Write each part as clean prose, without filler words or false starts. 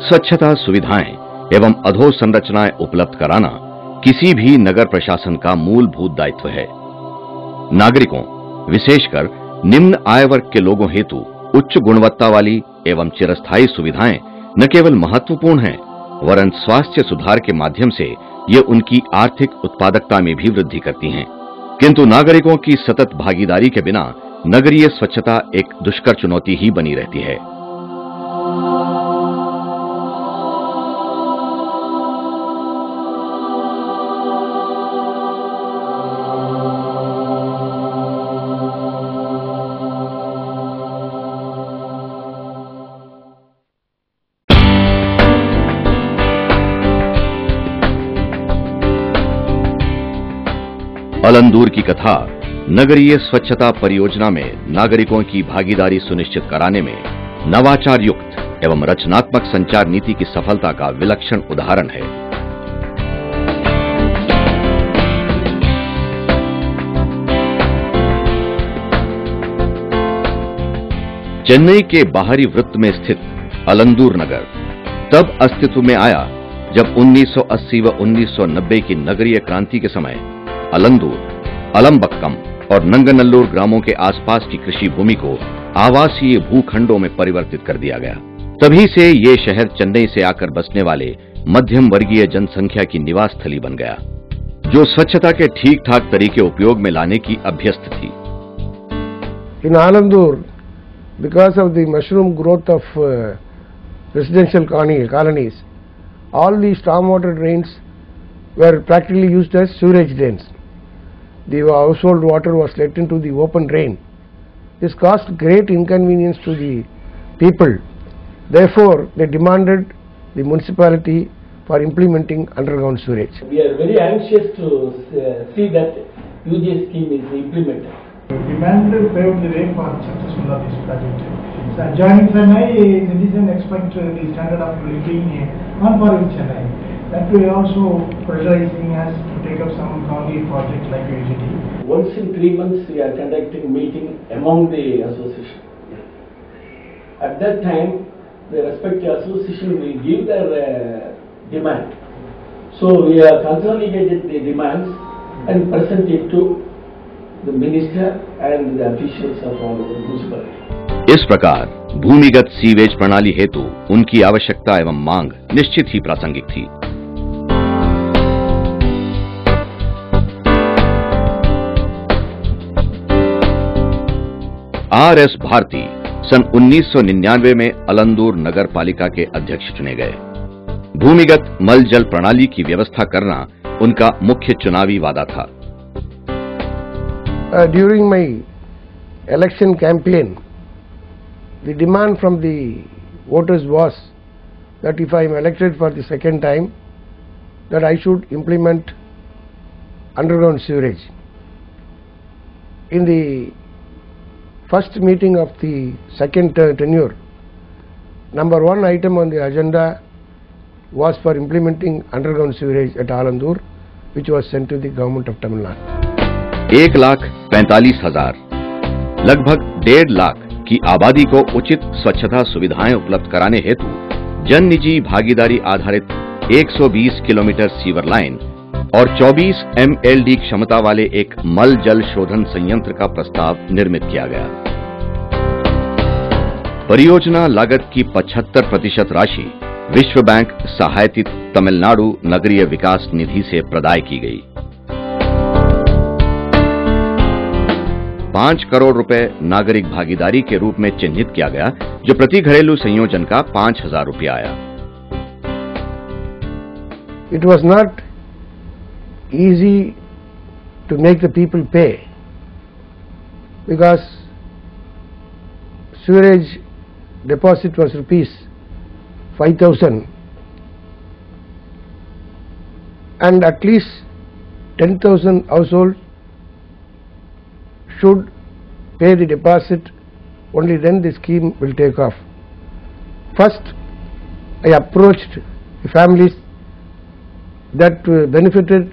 स्वच्छता सुविधाएं एवं अधोसंरचनाएं उपलब्ध कराना किसी भी नगर प्रशासन का मूलभूत दायित्व है। नागरिकों, विशेषकर निम्न आय वर्ग के लोगों हेतु उच्च गुणवत्ता वाली एवं चिरस्थायी सुविधाएं न केवल महत्वपूर्ण हैं, वरन स्वास्थ्य सुधार के माध्यम से ये उनकी आर्थिक उत्पादकता में भी वृद्धि करती हैं। किंतु नागरिकों की सतत भागीदारी के बिना नगरीय स्वच्छता एक दुष्कर चुनौती ही बनी रहती है। अलंदूर की कथा नगरीय स्वच्छता परियोजना में नागरिकों की भागीदारी सुनिश्चित कराने में नवाचार युक्त एवं रचनात्मक संचार नीति की सफलता का विलक्षण उदाहरण है। चेन्नई के बाहरी वृत्त में स्थित अलंदूर नगर तब अस्तित्व में आया जब 1980 व 1990 की नगरीय क्रांति के समय अलंदूर, अलंबक्कम और नंगनल्लूर ग्रामों के आसपास की कृषि भूमि को आवासीय भूखंडों में परिवर्तित कर दिया गया। तभी से ये शहर चेन्नई से आकर बसने वाले मध्यम वर्गीय जनसंख्या की निवास स्थली बन गया, जो स्वच्छता के ठीक ठाक तरीके उपयोग में लाने की अभ्यस्त थी। In Alandur, because of the mushroom growth of residential colonies, all the stormwater drains were practically used as sewage drains. The household water was let into the open drain. This caused great inconvenience to the people. Therefore, they demanded the municipality for implementing underground sewage. We are very anxious to see that UJ scheme is implemented. We demanded paved the way for successful of this project. So adjoining Chennai, citizens expect the standard of living on par with Chennai. That we also pressurizing us to take up some concrete projects like UGT. Once in 3 months we are conducting meeting among the association. At that time, the respective association will give their demand. So we have consolidated the demands and present it to the minister and the officials of all the municipality. इस प्रकार भूमिगत sewage प्रणाली हेतु उनकी आवश्यकता एवं मांग निश्चित ही प्रासंगिक थी। आर.एस. भारती सन 1999 में अलंदूर नगर पालिका के अध्यक्ष चुने गए। भूमिगत मल जल प्रणाली की व्यवस्था करना उनका मुख्य चुनावी वादा था। During my election campaign, the demand from the voters was that if I am elected for the second time, that I should implement underground sewerage. In the first meeting of the second tenure, number one item on the agenda was for implementing underground sewerage at Alandur, which was sent to the government of Tamil Nadu. 1,45,000 लगभग 1.5 लाख की आबादी को उचित स्वच्छता सुविधाएं उपलब्ध कराने हेतु जन निजी भागीदारी आधारित 120 किलोमीटर सीवर लाइन और 24 MLD क्षमता वाले एक मल जल शोधन संयंत्र का प्रस्ताव निर्मित किया गया। परियोजना लागत की 75% राशि विश्व बैंक सहायतित तमिलनाडु नगरीय विकास निधि से प्रदाय की गई। 5 करोड़ रुपए नागरिक भागीदारी के रूप में चिन्हित किया गया, जो प्रति घरेलू संयोजन का 5,000 रुपया आया। It was not easy to make the people pay, because sewerage deposit was rupees 5,000 and at least 10,000 households should pay the deposit, only then the scheme will take off. First, I approached the families that benefited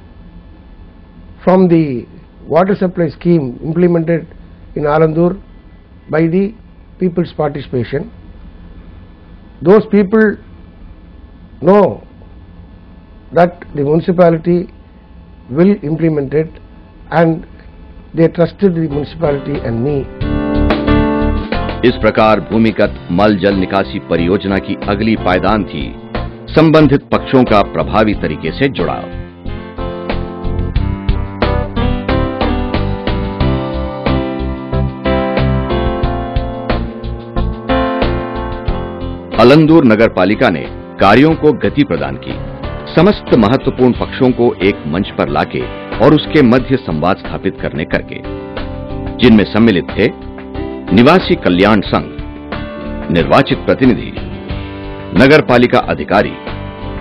from the water supply scheme implemented in Alandur by the people's participation. Those people know that the municipality will implement it, and they trusted the municipality and me. इस प्रकार भूमिगत मल जल निकासी परियोजना की अगली पायदान थी संबंधित पक्षों का प्रभावी तरीके से जुड़ाव। अलंदूर नगर पालिका ने कार्यों को गति प्रदान की, समस्त महत्वपूर्ण पक्षों को एक मंच पर लाके और उसके मध्य संवाद स्थापित करने करके, जिनमें सम्मिलित थे निवासी कल्याण संघ, निर्वाचित प्रतिनिधि, नगर पालिका अधिकारी,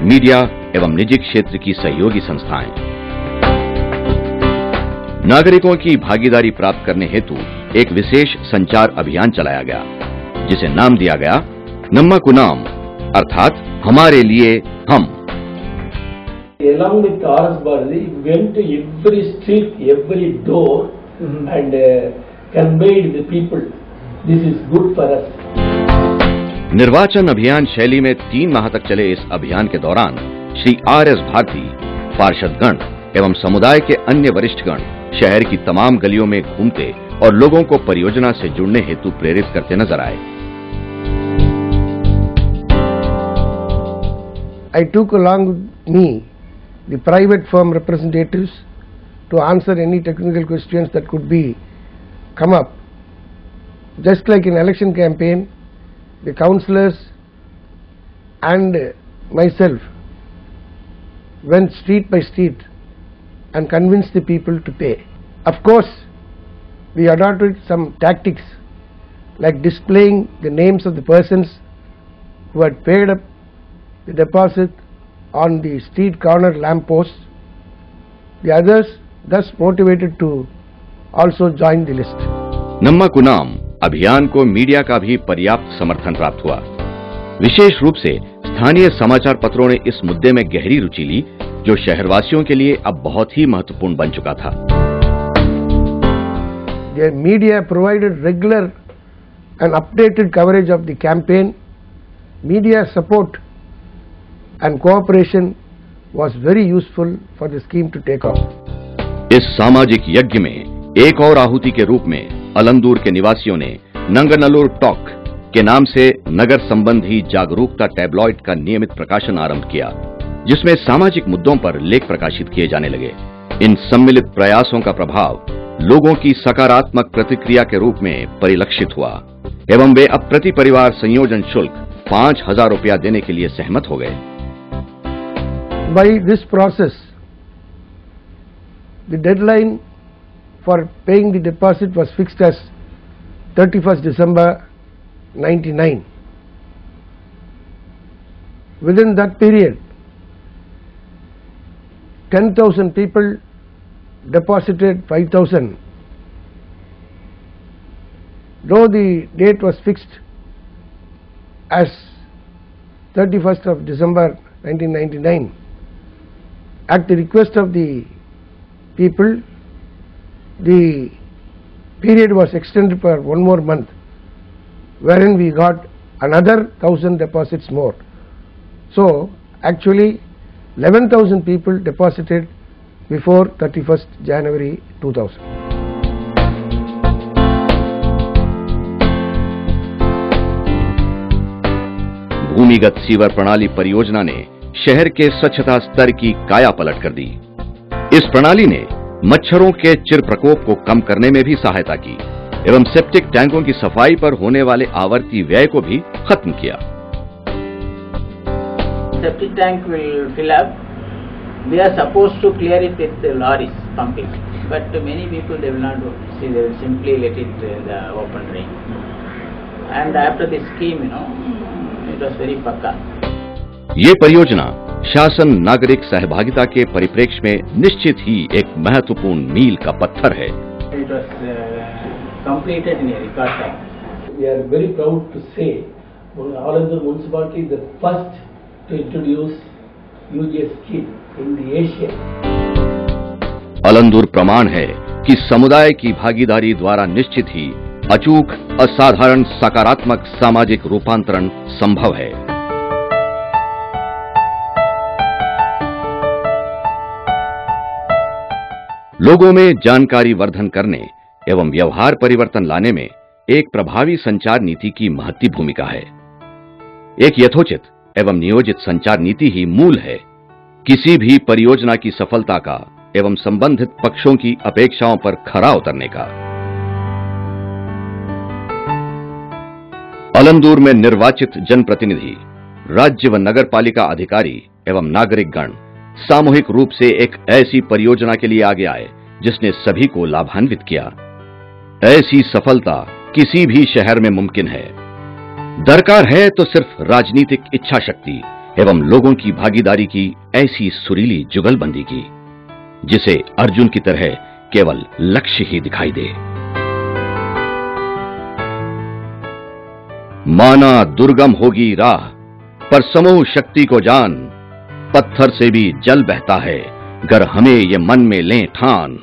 मीडिया एवं निजी क्षेत्र की सहयोगी संस्थाएं। नागरिकों की भागीदारी प्राप्त करने हेतु एक विशेष संचार अभियान चलाया गया, जिसे नाम दिया गया नम्मकुनाम, अर्थात हमारे लिए हम। Along with RS Bharati, we went to every street, every door, and conveyed the people, this is good for us. निर्वाचन अभियान शैली में 3 माह तक चले इस अभियान के दौरान श्री RS भारती, पार्षदगण एवं समुदाय के अन्य वरिष्ठगण शहर की तमाम गलियों में घूमते और लोगों को परियोजना से जुड़ने हेतु प्रेरित करते नजर आए। I took along with me the private firm representatives to answer any technical questions that could be come up. Just like in election campaign, the councillors and myself went street by street and convinced the people to pay. Of course, we adopted some tactics like displaying the names of the persons who had paid up the deposit on the street corner lamp posts. The others thus motivated to also join the list. नम्मकुनाम अभियान को media का भी पर्याप्त समर्थन प्राप्त हुआ। विशेष रूप से स्थानीय समाचार पत्रों ने इस मुद्दे में गहरी रुचि ली, जो शहरवासियों के लिए अब बहुत ही महत्वपूर्ण बन चुका था। The media provided regular and updated coverage of the campaign. Media support and cooperation was very useful for the scheme to take off. इस सामाजिक यज्ञ में एक और आहुति के रूप में अलंदूर के निवासियों ने नंगनल्लूर टॉक के नाम से नगर संबंधी जागरूकता टैबलॉइड का नियमित प्रकाशन आरंभ किया, जिसमें सामाजिक मुद्दों पर लेख प्रकाशित किए जाने लगे। इन सम्मिलित प्रयासों का प्रभाव लोगों की सकारात्मक प्रतिक्रिया के रूप में परिलक्षित हुआ एवं वे अब प्रति परिवार संयोजन शुल्क 5,000 रुपया देने के लिए सहमत हो गए। By this process, the deadline for paying the deposit was fixed as 31st December 99. Within that period, 10,000 people deposited 5,000. Though the date was fixed as 31st of December 1999, at the request of the people, the period was extended for 1 more month, wherein we got another 1,000 deposits more. So actually 11,000 people deposited before 31st January 2000. भूमिगत sewer प्रणाली परियोजना ने शहर के स्वच्छता स्तर की काया पलट कर दी। इस प्रणाली ने मच्छरों के चिर प्रकोप को कम करने में भी सहायता की एवं सेप्टिक टैंकों की सफाई पर होने वाले आवर्ती व्यय को भी खत्म किया। Septic tank will fill up. We are supposed to clear it with the lorries pumping, but many people they will not do. See, they will simply let it the open drain. And after this scheme, it was very pakka. ये परियोजना शासन नागरिक सहभागिता के परिप्रेक्ष्य में निश्चित ही एक महत्वपूर्ण मील का पत्थर है। It was completed in a record time. We are very proud to say Alandur municipality is the first to introduce UGS scheme in the Asia. Alandur प्रमाण है कि समुदाय की भागीदारी द्वारा निश्चित ही अचूक, असाधारण, सकारात्मक सामाजिक रूपांतरण संभव है। लोगों में जानकारी वर्धन करने एवं व्यवहार परिवर्तन लाने में एक प्रभावी संचार नीति की महत्वपूर्ण भूमिका है। एक यथोचित एवं नियोजित संचार नीति ही मूल है किसी भी परियोजना की सफलता का एवं संबंधित पक्षों की अपेक्षाओं पर खरा उतरने का। अलंदूर में निर्वाचित जनप्रतिनिधि, राज्य व नगर पालिका अधिकारी एवं नागरिकगण सामूहिक रूप से एक ऐसी परियोजना के लिए आगे आए जिसने सभी को लाभान्वित किया। ऐसी सफलता किसी भी शहर में मुमकिन है। दरकार है तो सिर्फ राजनीतिक इच्छा शक्ति एवं लोगों की भागीदारी की ऐसी सुरीली जुगलबंदी की जिसे अर्जुन की तरह केवल लक्ष्य ही दिखाई दे। माना दुर्गम होगी राह पर समूह शक्ति को जान, पत्थर से भी जल बहता है गर हमें ये मन में लें ठान।